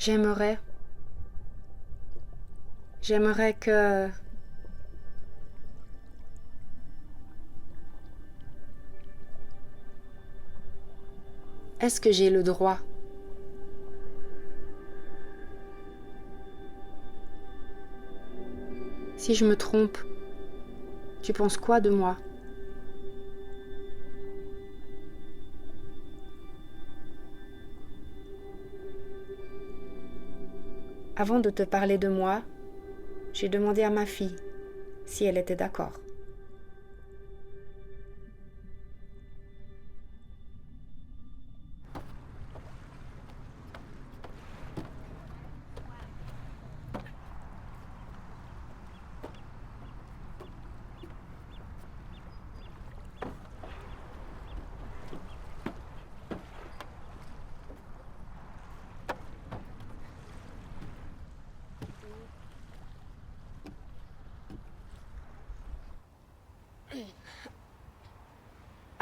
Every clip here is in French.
J'aimerais que... Est-ce que j'ai le droit? Si je me trompe, tu penses quoi de moi? Avant de te parler de moi, j'ai demandé à ma fille si elle était d'accord.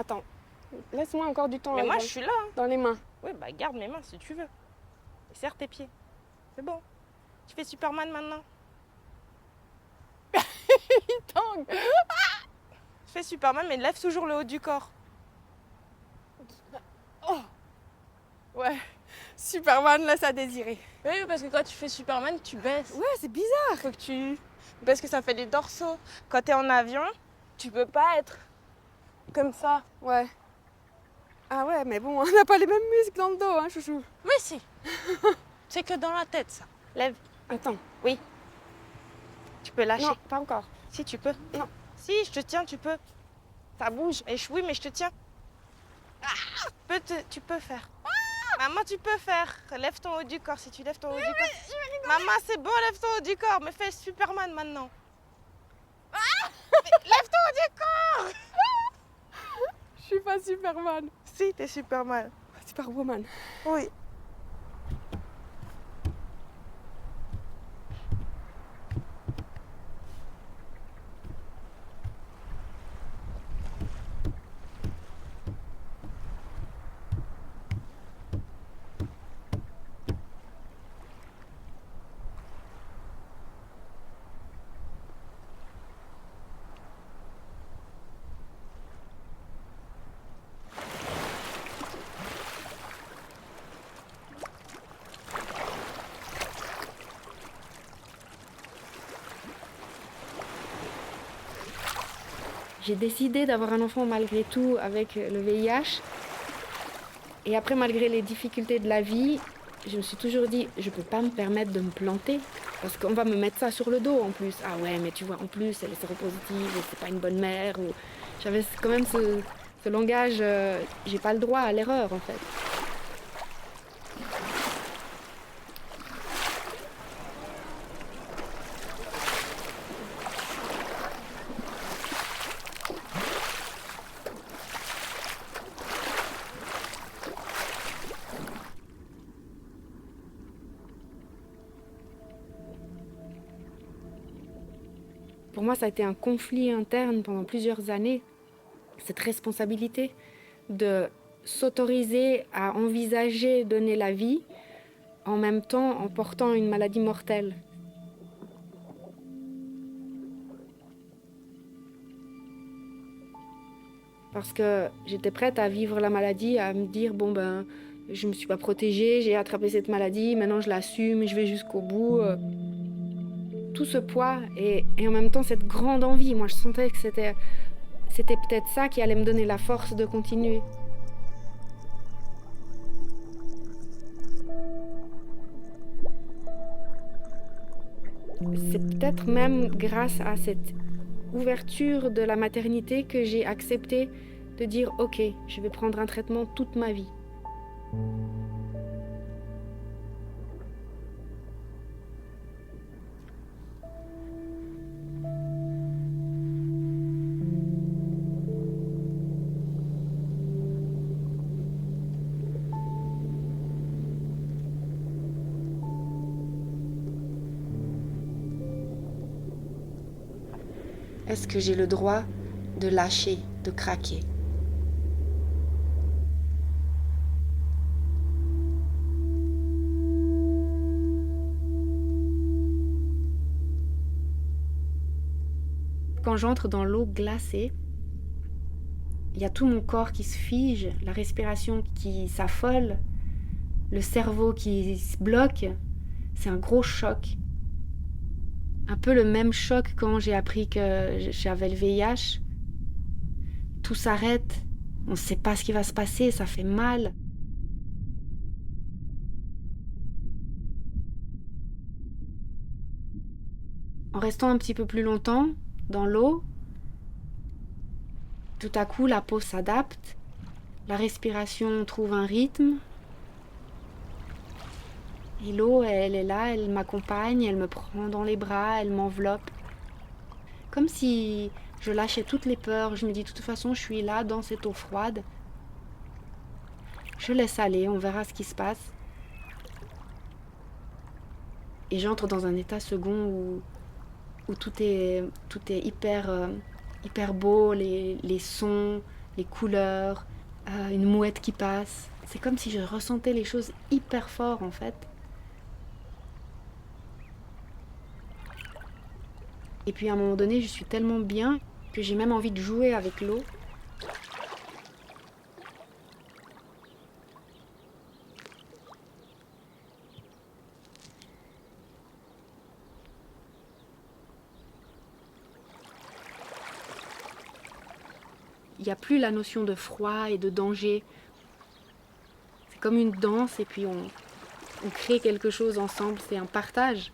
Attends, laisse-moi encore du temps. Mais moi, je suis là. Dans les mains. Oui, bah garde mes mains si tu veux. Et serre tes pieds. C'est bon. Tu fais Superman maintenant. Il tangue. Fais Superman, mais lève toujours le haut du corps. Oh. Ouais, Superman laisse à désirer. Oui, parce que quand tu fais Superman, tu baisses. Ouais, c'est bizarre. Faut que tu... Parce que ça fait des dorsaux. Quand t'es en avion, tu peux pas être comme ça. Ouais. Ah ouais, mais bon, on n'a pas les mêmes muscles dans le dos, hein, chouchou. Mais si. C'est que dans la tête, ça. Lève. Attends. Oui. Tu peux lâcher. Non, pas encore. Si, tu peux. Non. Si, je te tiens, tu peux. Ça bouge. Oui, mais je te tiens. Tu peux faire. Maman, tu peux faire. Lève ton haut du corps si tu lèves ton haut du corps. Maman, c'est bon, lève ton haut du corps. Mais fais Superman maintenant. Lève ton haut du corps. Je suis pas Superman. Si, t'es Superman. Superwoman. Oui. J'ai décidé d'avoir un enfant malgré tout avec le VIH. Et après, malgré les difficultés de la vie, je me suis toujours dit, je peux pas me permettre de me planter. Parce qu'on va me mettre ça sur le dos en plus. Ah ouais, mais tu vois, en plus, elle est séropositive, et c'est pas une bonne mère. Ou... J'avais quand même ce langage, j'ai pas le droit à l'erreur en fait. Pour moi, ça a été un conflit interne pendant plusieurs années, cette responsabilité de s'autoriser à envisager donner la vie en même temps en portant une maladie mortelle. Parce que j'étais prête à vivre la maladie, à me dire, bon ben, je ne me suis pas protégée, j'ai attrapé cette maladie, maintenant je l'assume, je vais jusqu'au bout. Tout ce poids et en même temps cette grande envie, moi je sentais que c'était peut-être ça qui allait me donner la force de continuer. C'est peut-être même grâce à cette ouverture de la maternité que j'ai accepté de dire ok, je vais prendre un traitement toute ma vie. Est-ce que j'ai le droit de lâcher, de craquer ? quand j'entre dans l'eau glacée, il y a tout mon corps qui se fige, la respiration qui s'affole, le cerveau qui se bloque. C'est un gros choc. Un peu le même choc quand j'ai appris que j'avais le VIH. Tout s'arrête, on ne sait pas ce qui va se passer, ça fait mal. En restant un petit peu plus longtemps dans l'eau, tout à coup la peau s'adapte, la respiration trouve un rythme. Et l'eau, elle est là, elle m'accompagne, elle me prend dans les bras, elle m'enveloppe. Comme si je lâchais toutes les peurs, je me dis de toute façon je suis là dans cette eau froide. Je laisse aller, on verra ce qui se passe. Et j'entre dans un état second où tout est hyper beau, les sons, les couleurs, une mouette qui passe. C'est comme si je ressentais les choses hyper fort en fait. Et puis à un moment donné, je suis tellement bien que j'ai même envie de jouer avec l'eau. Il n'y a plus la notion de froid et de danger. C'est comme une danse et puis on crée quelque chose ensemble, c'est un partage.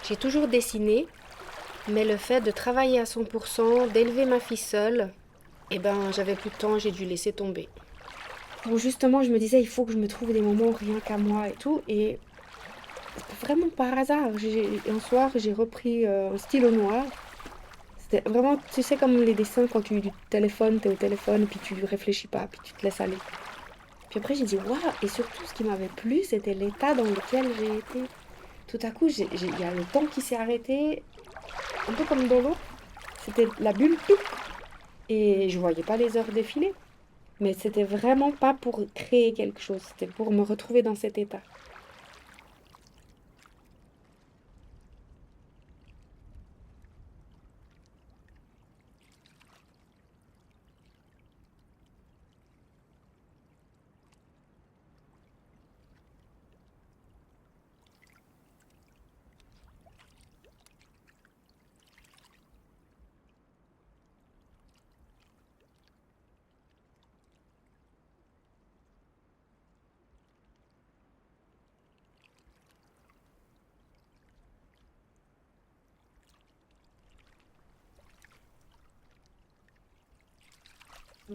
J'ai toujours dessiné, mais le fait de travailler à 100%, d'élever ma fille seule, eh ben j'avais plus de temps, j'ai dû laisser tomber. Bon, justement, je me disais, il faut que je me trouve des moments rien qu'à moi et tout, et vraiment par hasard, un soir, j'ai repris un stylo noir. C'était vraiment, tu sais, comme les dessins quand tu téléphones, t'es au téléphone, et puis tu réfléchis pas, puis tu te laisses aller. Puis après, j'ai dit, waouh, et surtout, ce qui m'avait plu, c'était l'état dans lequel j'ai été. Tout à coup, il y a le temps qui s'est arrêté, un peu comme dans l'eau. C'était la bulle, tout. Et je voyais pas les heures défiler. Mais c'était vraiment pas pour créer quelque chose, c'était pour me retrouver dans cet état.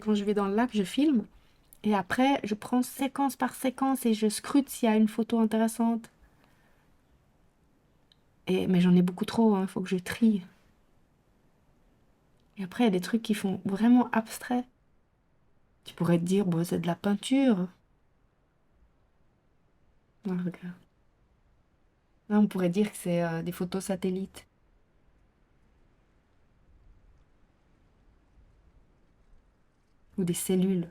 Quand je vais dans le lac, je filme. Et après, je prends séquence par séquence et je scrute s'il y a une photo intéressante. Mais j'en ai beaucoup trop, il faut que je trie. Et après, il y a des trucs qui font vraiment abstrait. Tu pourrais te dire, bon, c'est de la peinture. Ah, regarde. Là, on pourrait dire que c'est des photos satellites. Ou des cellules.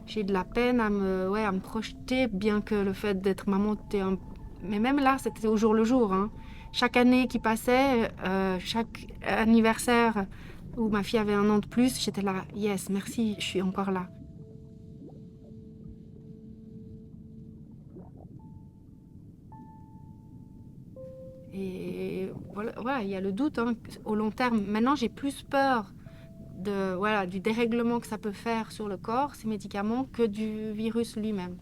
J'ai de la peine ouais, à me projeter, bien que le fait d'être maman, mais même là, c'était au jour le jour. Hein. Chaque année qui passait, chaque anniversaire où ma fille avait 1 an de plus, j'étais là, yes, merci, je suis encore là. Et voilà, il y a le doute hein, au long terme. Maintenant, j'ai plus peur voilà, du dérèglement que ça peut faire sur le corps, ces médicaments, que du virus lui-même.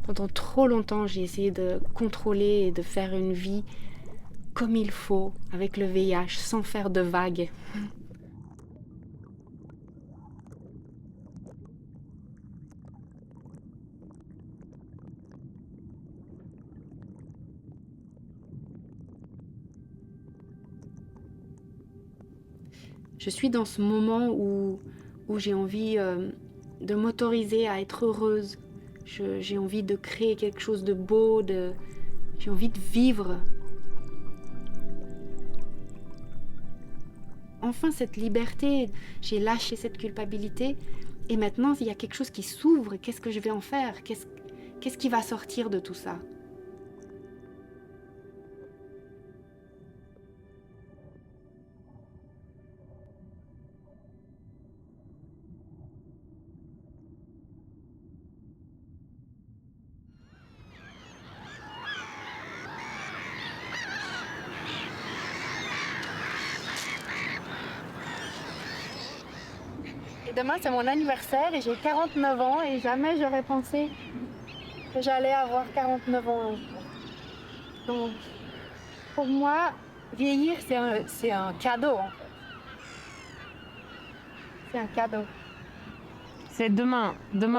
Pendant trop longtemps, j'ai essayé de contrôler et de faire une vie comme il faut, avec le VIH, sans faire de vagues. Je suis dans ce moment où j'ai envie de m'autoriser à être heureuse. J'ai envie de créer quelque chose de beau, j'ai envie de vivre. Enfin, cette liberté, j'ai lâché cette culpabilité et maintenant, il y a quelque chose qui s'ouvre. Qu'est-ce que je vais en faire? Qu'est-ce qui va sortir de tout ça? Et demain, c'est mon anniversaire et j'ai 49 ans et jamais j'aurais pensé que j'allais avoir 49 ans un jour. Donc, pour moi, vieillir, c'est un cadeau, en fait. C'est un cadeau. C'est demain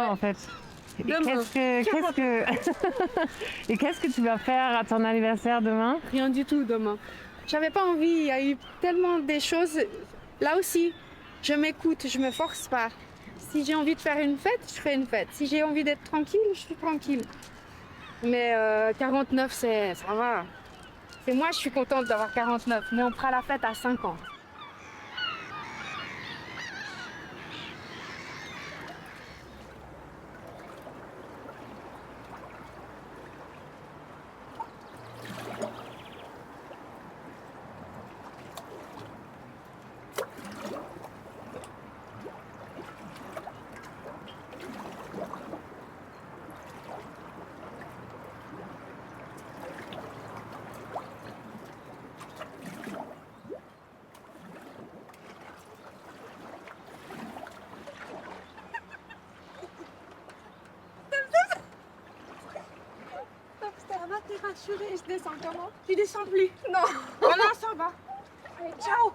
Ouais. en fait. Et Demain. Et qu'est-ce que tu vas faire à ton anniversaire demain? Rien du tout demain. J'avais pas envie, il y a eu tellement des choses. Là aussi, je m'écoute, je me force pas. Si j'ai envie de faire une fête, je fais une fête. Si j'ai envie d'être tranquille, je suis tranquille. Mais 49, ça va. C'est moi, je suis contente d'avoir 49, mais on fera la fête à 5 ans. T'es rassurée, je descends comment? Tu descends plus? Non. On est ensemble. Allez, ciao.